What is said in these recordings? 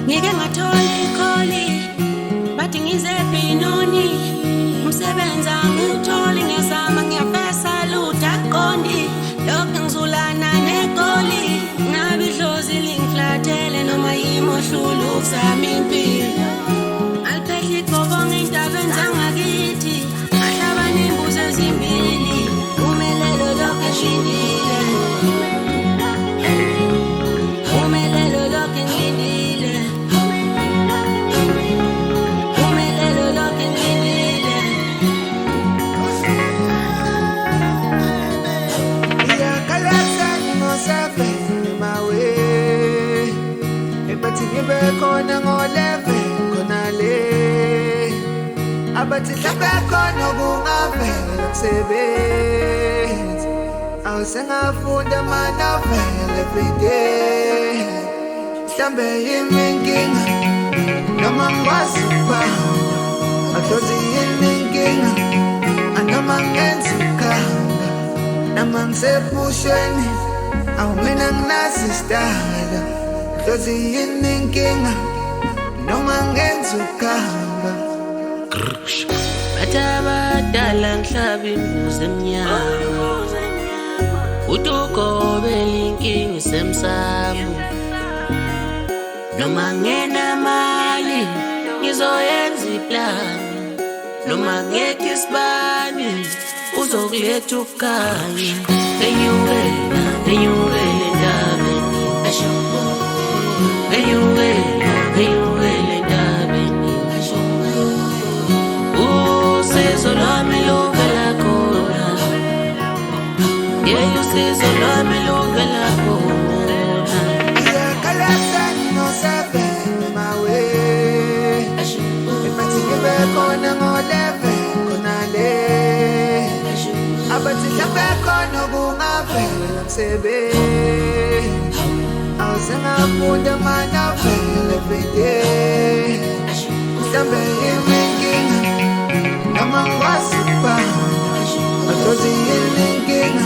Ngike ngathola ikholi bathi ngize Benoni umsebenzi angitholi ngiyazama ngiyafesa lutho aqondi lokho ngizulana negoli ngabe idlozi lingiflathele noma yimohlulu ukuzama impilo aliphehle igobonga indabeni zangakithi ahlaba nembuzi ezimbili umelelo lokho eshindile umelelo lokho engilindile umelelo lokho engilindile Iyakalasa ngimosafe mawe ebathi ngibe khona ngoleve khona le abathi mhlambe khona kungavela kusebenza awusengafunda amanovela everyday mhlambe yimi inkinga noma ngikwazi ukubamba akhozi yimi inkinga anoma ngenza ukhanga noma ngisepusheni awu mina nginaso isitayela akhozi yimi inkinga noma ngenza ukhanga bathi abadala ngihlaba imbuzi emnyama utugobela inkinga isemsamo noma ngenamali ngizoyenza iplani noma ngekho isibani uzokuletha ukukhanya enyukela endabeni enyukela endabeni usizo lwami luvela khona usizo lwami luvela khona Iyakalasa ngimosafe mawe ebathi ngibe khona ngoleve khona le abathi mhlambe khona kungavela kusebenza awusengafunda amanovela everyday mhlambe yimi inkinga noma ngikwazi ukubamba akhozi yimi inkinga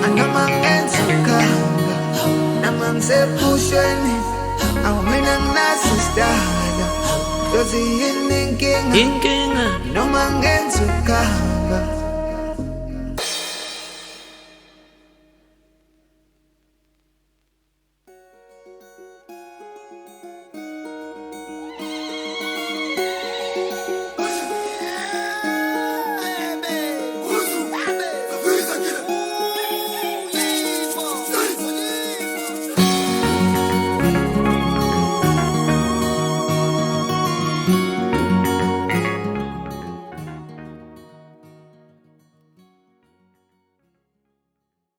anoma ngenza ukhanga noma ngisepusheni awu mina nginaso isitayela akhozi yimi inkinga inkinga noma ngenza ukhanga